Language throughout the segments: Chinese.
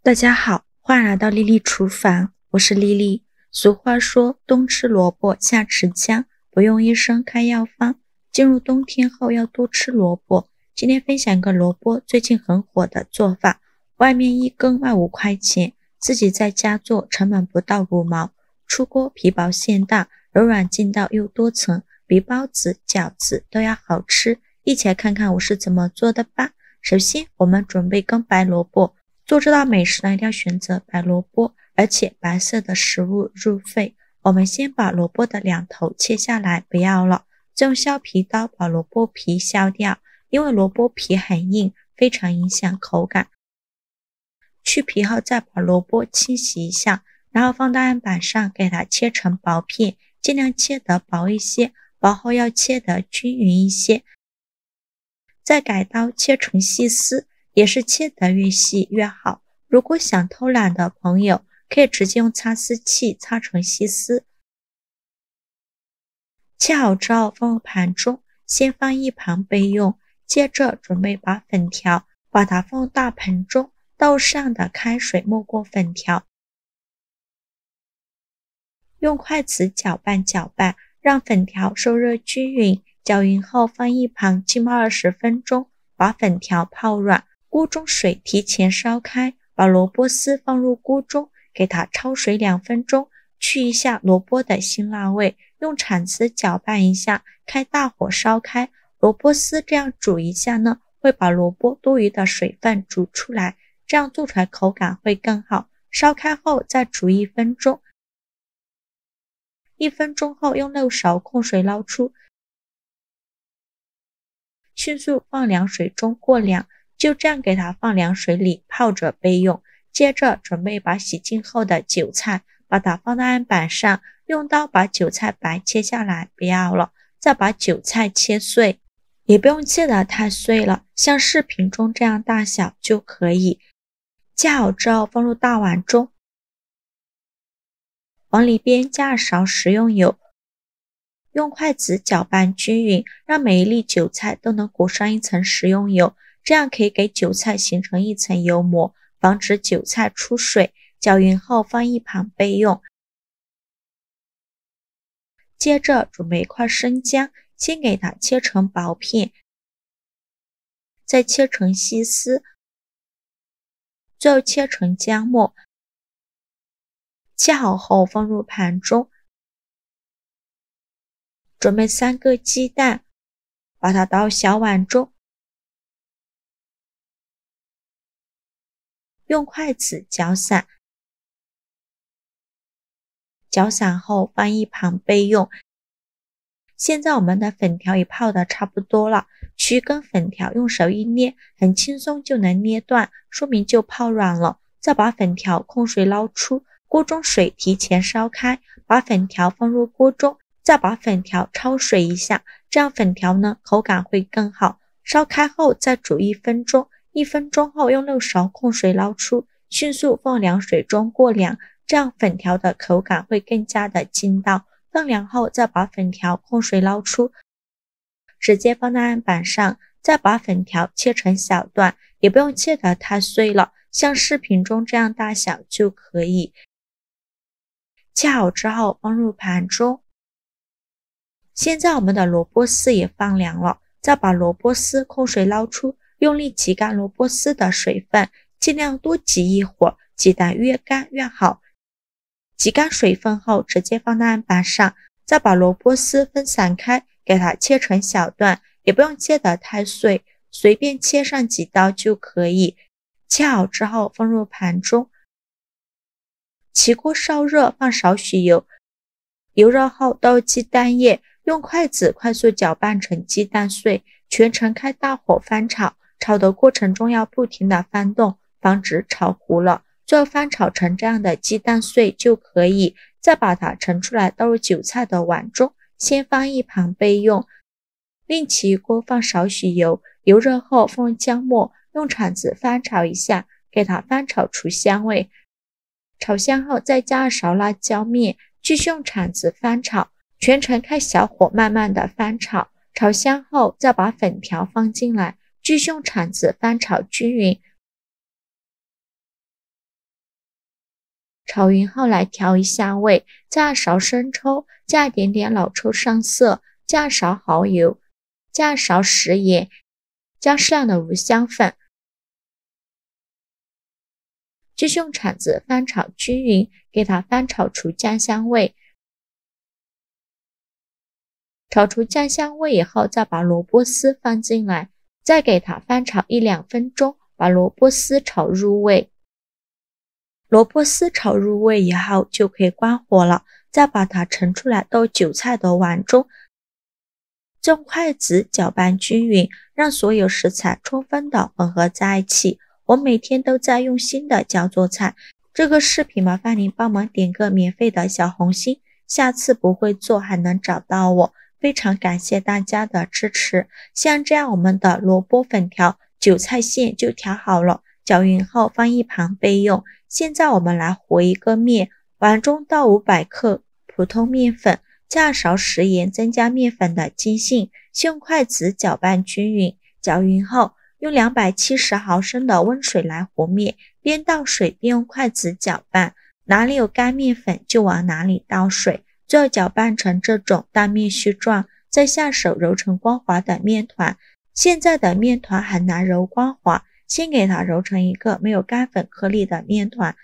大家好，欢迎来到丽丽厨房，我是丽丽。俗话说，冬吃萝卜，夏吃姜，不用医生开药方。进入冬天后要多吃萝卜。今天分享一个萝卜最近很火的做法，外面一根卖5块钱，自己在家做成本不到5毛，出锅皮薄馅大，柔软劲道又多层，比包子、饺子都要好吃。一起来看看我是怎么做的吧。首先我们准备根白萝卜。做这道美食呢，一定要选择白萝卜，而且白色的食物入肺。我们先把萝卜的两头切下来，不要了，再用削皮刀把萝卜皮削掉，因为萝卜皮很硬，非常影响口感。去皮后再把萝卜清洗一下，然后放到案板上给它切成薄片，尽量切得薄一些，薄后要切得均匀一些。再改刀切成细丝，也是切得越细越好。如果想偷懒的朋友，可以直接用擦丝器擦成细丝。切好之后放入盘中，先放一旁备用。接着准备把粉条，把它放入大盆中，倒上的开水没过粉条，用筷子搅拌搅拌，让粉条受热均匀。搅匀后放一旁浸泡20分钟，把粉条泡软。锅中水提前烧开，把萝卜丝放入锅中，给它焯水2分钟，去一下萝卜的辛辣味，用铲子搅拌一下，开大火烧开。萝卜丝这样煮一下呢，会把萝卜多余的水分煮出来，这样做出来口感会更好。烧开后再煮1分钟，1分钟后用漏勺控水捞出，迅速放凉水中过凉，就这样给它放凉水里泡着备用。接着准备把洗净后的韭菜，把它放到案板上，用刀把韭菜白切下来，不要了，再把韭菜切碎，也不用切得太碎了，像视频中这样大小就可以。切好之后放入大碗中，往里边加勺食用油，用筷子搅拌均匀，让每一粒韭菜都能裹上一层食用油，这样可以给韭菜形成一层油膜，防止韭菜出水。搅匀后放一旁备用。接着准备一块生姜，先给它切成薄片，再切成细丝，最后切成姜末。切好后放入盘中，准备3个鸡蛋，把它倒小碗中，用筷子搅散，搅散后放一旁备用。现在我们的粉条也泡得差不多了，取一根粉条用手一捏，很轻松就能捏断，说明就泡软了。再把粉条控水捞出，锅中水提前烧开，把粉条放入锅中，再把粉条焯水一下，这样粉条呢口感会更好。烧开后再煮1分钟，1分钟后用漏勺控水捞出，迅速放凉水中过凉，这样粉条的口感会更加的劲道。放凉后再把粉条控水捞出，直接放在案板上，再把粉条切成小段，也不用切得太碎了，像视频中这样大小就可以。切好之后放入盘中。现在我们的萝卜丝也放凉了，再把萝卜丝控水捞出，用力挤干萝卜丝的水分，尽量多挤一会儿，挤得越干越好。挤干水分后直接放到案板上，再把萝卜丝分散开，给它切成小段，也不用切得太碎，随便切上几刀就可以。切好之后放入盘中，起锅烧热，放少许油，油热后倒入鸡蛋液，用筷子快速搅拌成鸡蛋碎，全程开大火翻炒，炒的过程中要不停的翻动，防止炒糊了。最后翻炒成这样的鸡蛋碎就可以，再把它盛出来倒入韭菜的碗中，先放一旁备用。另起一锅放少许油，油热后放入姜末，用铲子翻炒一下，给它翻炒出香味。炒香后再加2勺辣椒面，继续用铲子翻炒，全程开小火慢慢的翻炒。炒香后再把粉条放进来，继续用铲子翻炒均匀。炒匀后来调一下味，加勺生抽，加一点点老抽上色，加勺蚝油，加勺食盐，加适量的五香粉，继续用铲子翻炒均匀，给它翻炒出酱香味。炒出酱香味以后，再把萝卜丝放进来，再给它翻炒1-2分钟，把萝卜丝炒入味。萝卜丝炒入味以后就可以关火了，再把它盛出来到韭菜的碗中，用筷子搅拌均匀，让所有食材充分的混合在一起。我每天都在用心的教做菜，这个视频麻烦您帮忙点个免费的小红心，下次不会做还能找到我，非常感谢大家的支持。像这样我们的萝卜粉条、韭菜馅就调好了，搅匀后放一旁备用。现在我们来和一个面，碗中倒500克普通面粉，加勺食盐增加面粉的筋性，用筷子搅拌均匀。搅匀后用270毫升的温水来和面，边倒水边用筷子搅拌，哪里有干面粉就往哪里倒水，最后搅拌成这种蛋面絮状，再下手揉成光滑的面团。现在的面团很难揉光滑，先给它揉成一个没有干粉颗粒的面团，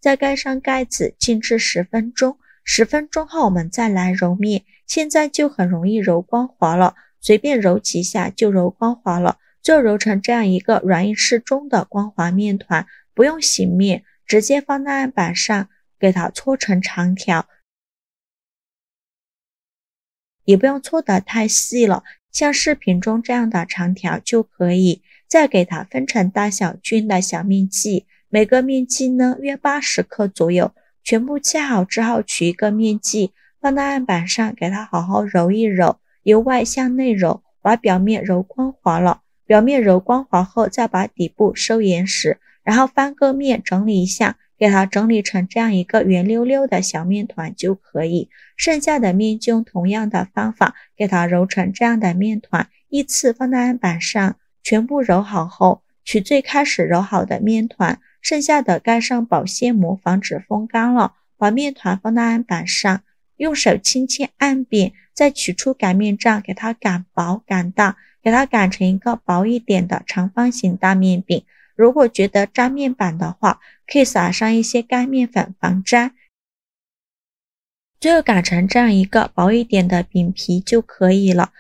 再盖上盖子静置10分钟。10分钟后我们再来揉面，现在就很容易揉光滑了，随便揉几下就揉光滑了，就揉成这样一个软硬适中的光滑面团。不用洗面，直接放在案板上给它搓成长条，也不用搓得太细了，像视频中这样的长条就可以。再给它分成大小均的小面剂，每个面剂呢约80克左右，全部切好之后取一个面剂放在案板上，给它好好揉一揉，由外向内揉，把表面揉光滑了。表面揉光滑后，再把底部收严实，然后翻个面整理一下，给它整理成这样一个圆溜溜的小面团就可以。剩下的面就用同样的方法给它揉成这样的面团，依次放在案板上，全部揉好后，取最开始揉好的面团，剩下的盖上保鲜膜防止风干了，把面团放在案板上，用手轻轻按扁，再取出擀面杖给它擀薄擀大，给它擀成一个薄一点的长方形大面饼。如果觉得粘面板的话，可以撒上一些干面粉防粘，最后擀成这样一个薄一点的饼皮就可以了。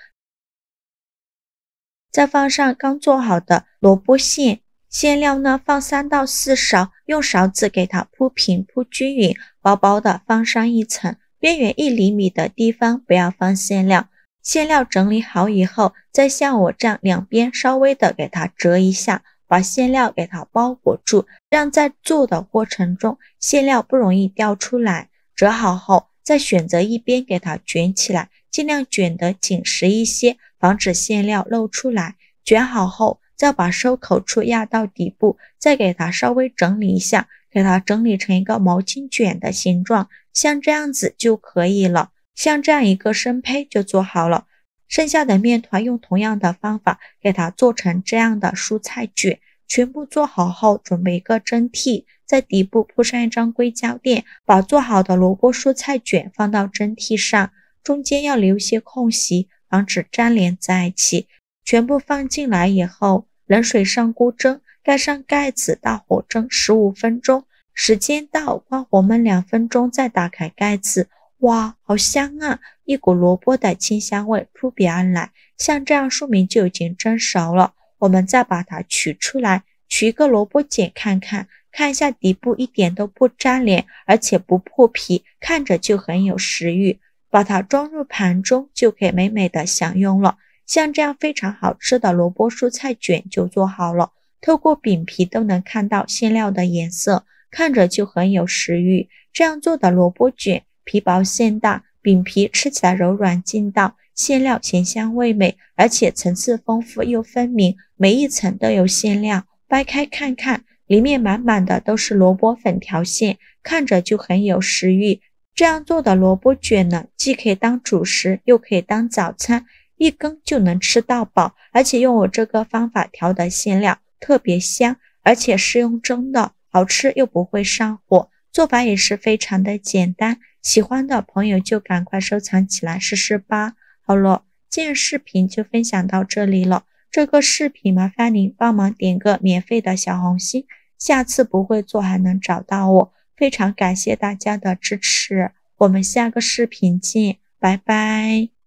再放上刚做好的萝卜馅，馅料呢放3到4勺，用勺子给它铺平铺均匀，薄薄的放上一层，边缘1厘米的地方不要放馅料。馅料整理好以后，再像我这样两边稍微的给它折一下，把馅料给它包裹住，这样在做的过程中馅料不容易掉出来。折好后再选择一边给它卷起来，尽量卷得紧实一些，防止馅料漏出来。卷好后再把收口处压到底部，再给它稍微整理一下，给它整理成一个毛巾卷的形状，像这样子就可以了。像这样一个生胚就做好了。剩下的面团用同样的方法给它做成这样的蔬菜卷，全部做好后准备一个蒸屉，在底部铺上一张硅胶垫，把做好的萝卜蔬菜卷放到蒸屉上，中间要留些空隙，防止粘连在一起。全部放进来以后，冷水上锅蒸，盖上盖子，大火蒸15分钟，时间到关火焖2分钟，再打开盖子。哇，好香啊！一股萝卜的清香味扑鼻而来，像这样说明就已经蒸熟了。我们再把它取出来，取一个萝卜剪看看，看一下底部一点都不粘连，而且不破皮，看着就很有食欲。把它装入盘中，就可以美美的享用了。像这样非常好吃的萝卜蔬菜卷就做好了，透过饼皮都能看到馅料的颜色，看着就很有食欲。这样做的萝卜卷皮薄馅大，饼皮吃起来柔软劲道，馅料咸香味美，而且层次丰富又分明，每一层都有馅料。掰开看看，里面满满的都是萝卜粉条馅，看着就很有食欲。这样做的萝卜卷呢，既可以当主食，又可以当早餐，一根就能吃到饱。而且用我这个方法调的馅料特别香，而且是用蒸的，好吃又不会上火，做法也是非常的简单，喜欢的朋友就赶快收藏起来试试吧。好了，今日视频就分享到这里了，这个视频麻烦您帮忙点个免费的小红心，下次不会做还能找到我，非常感谢大家的支持，我们下个视频见，拜拜。